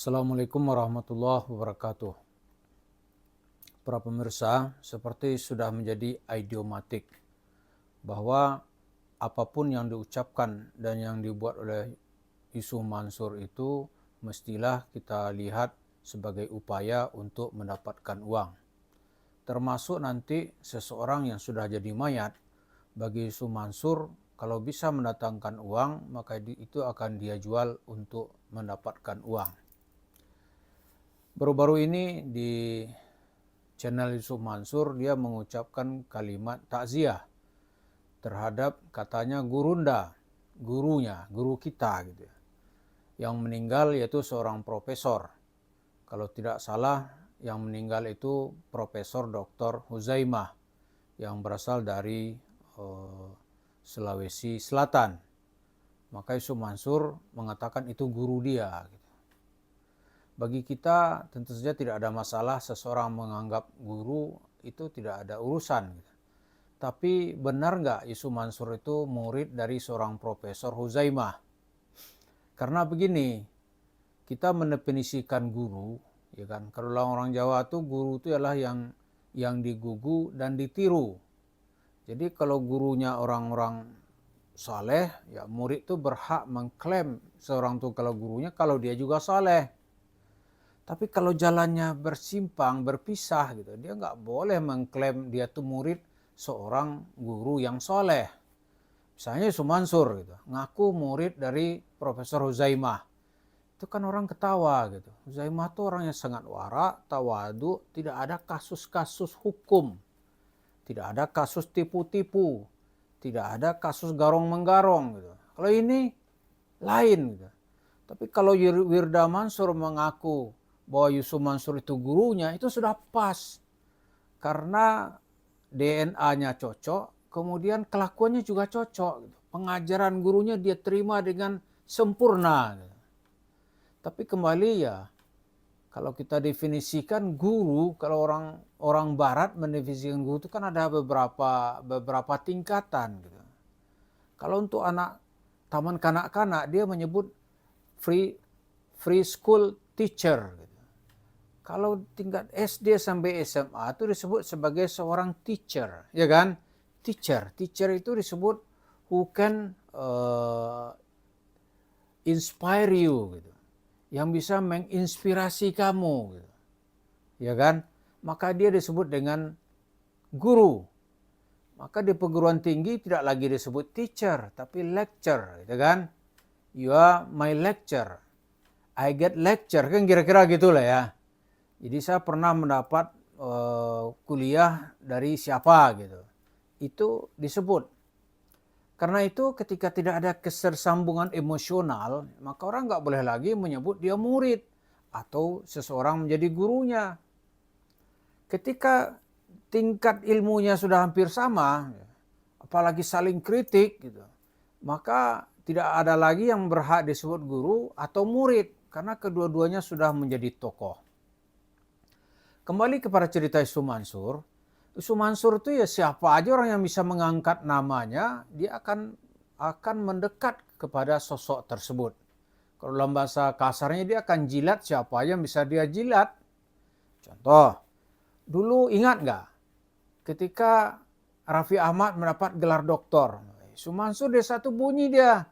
Assalamualaikum warahmatullahi wabarakatuh. Para pemirsa, seperti sudah menjadi idiomatik bahwa apapun yang diucapkan dan yang dibuat oleh Yusuf Mansur itu mestilah kita lihat sebagai upaya untuk mendapatkan uang. Termasuk nanti seseorang yang sudah jadi mayat, bagi Yusuf Mansur kalau bisa mendatangkan uang maka itu akan dia jual untuk mendapatkan uang. Baru-baru ini di channel Yusuf Mansur dia mengucapkan kalimat takziah terhadap katanya gurunda, guru kita gitu ya, yang meninggal yaitu seorang profesor. Kalau tidak salah yang meninggal itu Profesor Dr. Huzaimah yang berasal dari Sulawesi Selatan. Maka Yusuf Mansur mengatakan itu guru dia gitu. Bagi kita tentu saja tidak ada masalah seseorang menganggap guru itu tidak ada urusan. Tapi benar nggak Yusuf Mansur itu murid dari seorang Profesor Huzaimah? Karena begini, kita mendefinisikan guru, ya kan? Kalau orang Jawa tuh guru itu adalah yang digugu dan ditiru. Jadi kalau gurunya orang-orang saleh, ya murid itu berhak mengklaim seorang itu kalau gurunya kalau dia juga saleh. Tapi kalau jalannya bersimpang, berpisah gitu, dia nggak boleh mengklaim dia tuh murid seorang guru yang soleh. Misalnya Yusuf Mansur gitu, ngaku murid dari Profesor Huzaimah. Itu kan orang ketawa gitu. Huzaimah tuh orang yang sangat wara, tawadu, tidak ada kasus-kasus hukum. Tidak ada kasus tipu-tipu. Tidak ada kasus garong-menggarong gitu. Kalau ini lain gitu. Tapi kalau Wirda Mansur mengaku bahwa Yusuf Mansur itu gurunya, itu sudah pas. Karena DNA-nya cocok, kemudian kelakuannya juga cocok. Pengajaran gurunya dia terima dengan sempurna. Tapi kembali ya, kalau kita definisikan guru, kalau orang barat mendefinisikan guru itu kan ada beberapa tingkatan. Gitu. Kalau untuk anak taman kanak-kanak, dia menyebut free school teacher. Kalau tingkat SD sampai SMA itu disebut sebagai seorang teacher, ya kan? Teacher itu disebut who can inspire you, gitu. Yang bisa menginspirasi kamu, gitu. Ya kan? Maka dia disebut dengan guru. Maka di perguruan tinggi tidak lagi disebut teacher, tapi lecturer, gitu kan? You are my lecturer. I get lecture, kan kira-kira gitulah ya. Jadi saya pernah mendapat kuliah dari siapa gitu. Itu disebut. Karena itu ketika tidak ada kesersambungan emosional, maka orang nggak boleh lagi menyebut dia murid atau seseorang menjadi gurunya. Ketika tingkat ilmunya sudah hampir sama, apalagi saling kritik gitu, maka tidak ada lagi yang berhak disebut guru atau murid karena kedua-duanya sudah menjadi tokoh. Kembali kepada cerita Yusuf Mansur. Yusuf Mansur itu ya siapa aja orang yang bisa mengangkat namanya, dia akan mendekat kepada sosok tersebut. Kalau dalam bahasa kasarnya dia akan jilat siapa aja yang bisa dia jilat. Contoh, dulu ingat nggak ketika Raffi Ahmad mendapat gelar doktor, Yusuf Mansur dia satu bunyi dia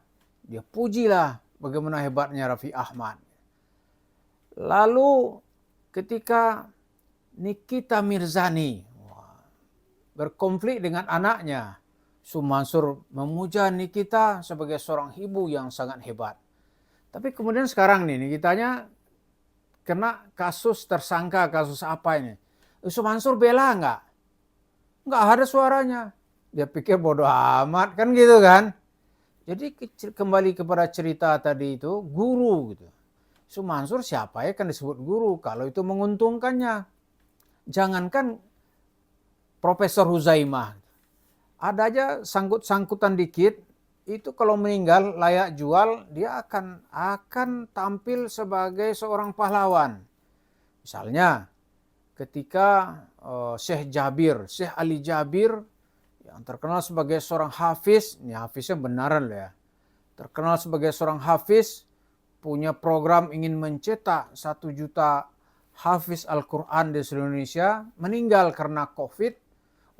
pujilah bagaimana hebatnya Raffi Ahmad. Lalu ketika Nikita Mirzani berkonflik dengan anaknya, Yusuf Mansur memuja Nikita sebagai seorang ibu yang sangat hebat. Tapi kemudian sekarang nih Nikitanya kena kasus tersangka, kasus apa ini? Yusuf Mansur bela nggak? Nggak ada suaranya. Dia pikir bodoh amat kan gitu kan. Jadi kembali kepada cerita tadi itu, guru gitu. Yusuf Mansur siapa ya kan disebut guru kalau itu menguntungkannya. Jangankan Profesor Huzaimah, ada aja sangkut-sangkutan dikit, itu kalau meninggal layak jual, dia akan tampil sebagai seorang pahlawan. Misalnya ketika Syekh Ali Jabir yang terkenal sebagai seorang hafiz, ini hafiznya benaran loh ya, terkenal sebagai seorang hafiz, punya program ingin mencetak 1 juta hafiz Al-Quran di seluruh Indonesia, meninggal karena COVID.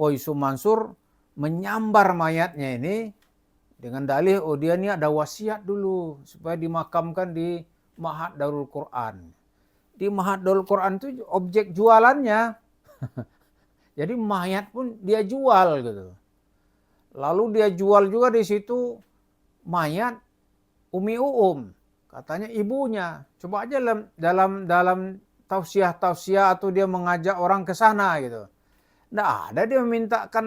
Yusuf Mansur menyambar mayatnya ini dengan dalih, dia ini ada wasiat dulu supaya dimakamkan di Ma'had Darul Quran. Di Ma'had Darul Quran itu objek jualannya. Jadi mayat pun dia jual gitu. Lalu dia jual juga di situ mayat Umi katanya ibunya. Coba aja dalam tausiah atau dia mengajak orang ke sana gitu. Nggak ada dia memintakan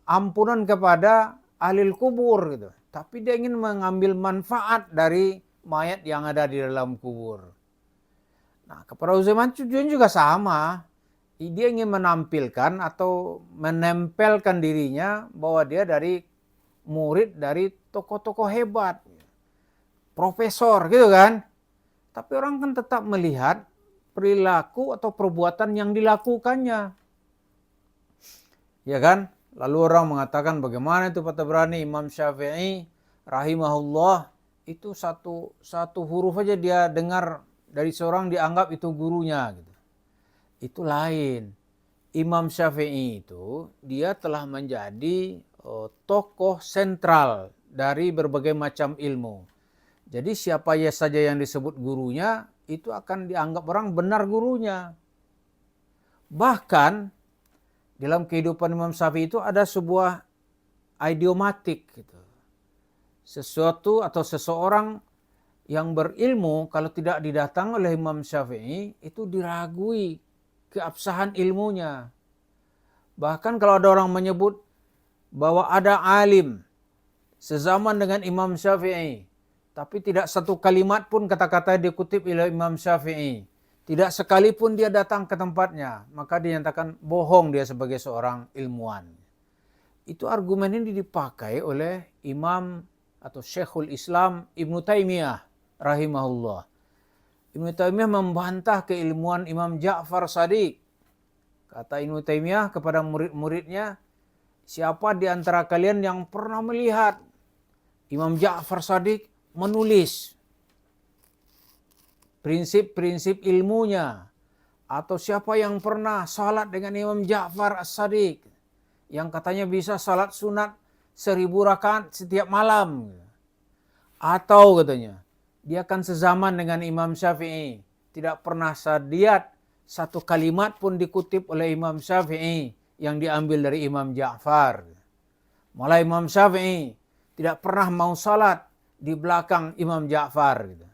ampunan kepada ahli kubur gitu. Tapi dia ingin mengambil manfaat dari mayat yang ada di dalam kubur. Nah, kepada Utsaiman tujuan juga sama. Dia ingin menampilkan atau menempelkan dirinya bahwa dia dari murid dari tokoh-tokoh hebat. Profesor gitu kan. Tapi orang kan tetap melihat perilaku atau perbuatan yang dilakukannya. Ya kan? Lalu orang mengatakan bagaimana itu patah berani Imam Syafi'i rahimahullah itu satu huruf aja dia dengar dari seorang dianggap itu gurunya gitu. Itu lain. Imam Syafi'i itu dia telah menjadi tokoh sentral dari berbagai macam ilmu. Jadi siapa saja yang disebut gurunya itu akan dianggap orang benar gurunya. Bahkan dalam kehidupan Imam Syafi'i itu ada sebuah idiomatik gitu. Sesuatu atau seseorang yang berilmu kalau tidak didatang oleh Imam Syafi'i itu diragui keabsahan ilmunya. Bahkan kalau ada orang menyebut bahwa ada alim sezaman dengan Imam Syafi'i, tapi tidak satu kalimat pun kata-kata dikutip oleh Imam Syafi'i, tidak sekalipun dia datang ke tempatnya, maka dinyatakan bohong dia sebagai seorang ilmuwan. Itu argumen ini dipakai oleh Imam atau Syekhul Islam Ibnu Taimiyah rahimahullah. Ibnu Taimiyah membantah keilmuan Imam Ja'far Shadiq. Kata Ibnu Taimiyah kepada murid-muridnya, siapa di antara kalian yang pernah melihat Imam Ja'far Shadiq menulis prinsip-prinsip ilmunya, atau siapa yang pernah salat dengan Imam Ja'far As-Shadiq yang katanya bisa salat sunat 1000 rakaat setiap malam, atau katanya dia akan sezaman dengan Imam Syafi'i, tidak pernah sadiat satu kalimat pun dikutip oleh Imam Syafi'i yang diambil dari Imam Ja'far. Malah Imam Syafi'i tidak pernah mau salat di belakang Imam Ja'far gitu.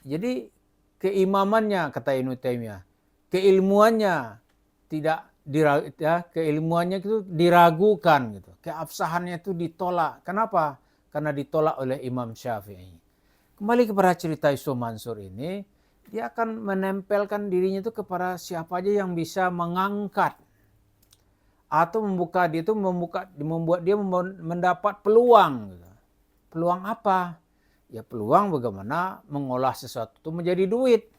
Jadi keimamannya kata Ibnu Taimiyah, keilmuannya keilmuannya itu diragukan gitu. Keabsahannya itu ditolak. Kenapa? Karena ditolak oleh Imam Syafi'i. Kembali kepada cerita Yusuf Mansur ini, dia akan menempelkan dirinya itu kepada siapa aja yang bisa mengangkat atau membuat dia mendapat peluang. Peluang apa? Ya peluang bagaimana mengolah sesuatu itu menjadi duit.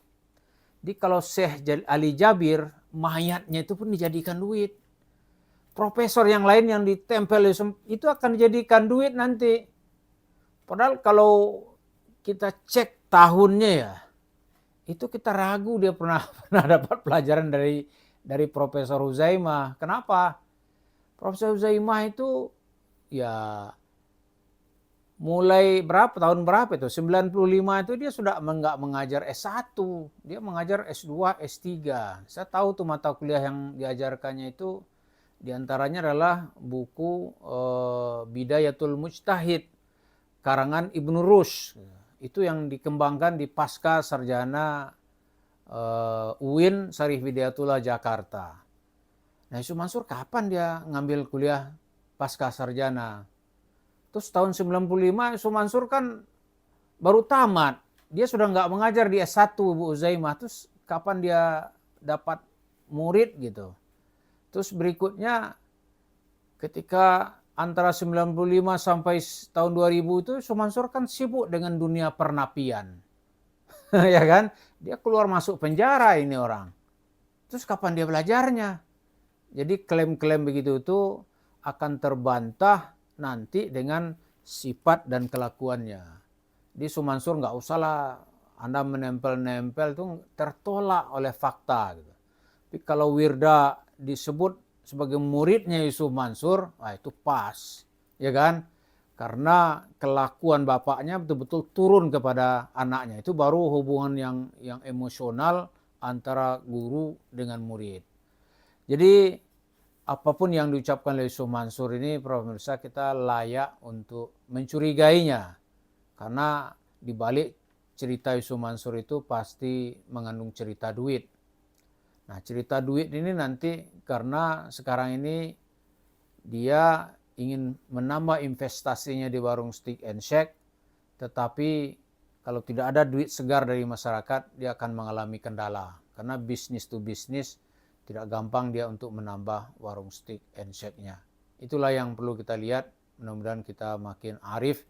Jadi kalau Syekh Ali Jabir, mayatnya itu pun dijadikan duit. Profesor yang lain yang ditempel itu akan dijadikan duit nanti. Padahal kalau kita cek tahunnya ya, itu kita ragu dia pernah dapat pelajaran dari Profesor Huzaimah. Kenapa? Profesor Huzaimah itu ya mulai tahun berapa itu? 95 itu dia sudah nggak mengajar S1, dia mengajar S2, S3. Saya tahu tuh mata kuliah yang diajarkannya itu diantaranya adalah buku Bidayatul Mujtahid karangan Ibnu Rushd. Itu yang dikembangkan di pasca sarjana UIN Syarif Hidayatullah Jakarta. Nah, Yusuf Mansur kapan dia ngambil kuliah pasca sarjana? Terus tahun 95 Yusuf Mansur kan baru tamat. Dia sudah nggak mengajar di S1 Bu Uzaimah. Terus kapan dia dapat murid gitu. Terus berikutnya ketika antara 95 sampai tahun 2000 itu Yusuf Mansur kan sibuk dengan dunia pernapian. Ya kan? Dia keluar masuk penjara ini orang. Terus kapan dia belajarnya? Jadi klaim-klaim begitu itu akan terbantah nanti dengan sifat dan kelakuannya. Di Yusuf Mansur nggak usahlah Anda menempel-nempel itu tertolak oleh fakta gitu. Tapi kalau Wirda disebut sebagai muridnya Yusuf Mansur, itu pas, ya kan? Karena kelakuan bapaknya betul-betul turun kepada anaknya. Itu baru hubungan yang emosional antara guru dengan murid. Jadi apapun yang diucapkan oleh Yusuf Mansur ini, Prof. Mirsa, kita layak untuk mencurigainya. Karena di balik cerita Yusuf Mansur itu pasti mengandung cerita duit. Nah, cerita duit ini nanti karena sekarang ini dia ingin menambah investasinya di warung Steak and Shake, tetapi kalau tidak ada duit segar dari masyarakat, dia akan mengalami kendala. Karena bisnis to bisnis tidak gampang dia untuk menambah warung Steak and Shake-nya. Itulah yang perlu kita lihat. Mudah-mudahan kita makin arif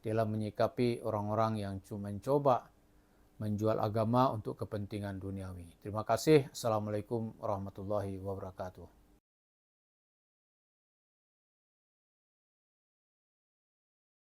dalam menyikapi orang-orang yang cuma mencoba menjual agama untuk kepentingan duniawi. Terima kasih. Assalamualaikum warahmatullahi wabarakatuh.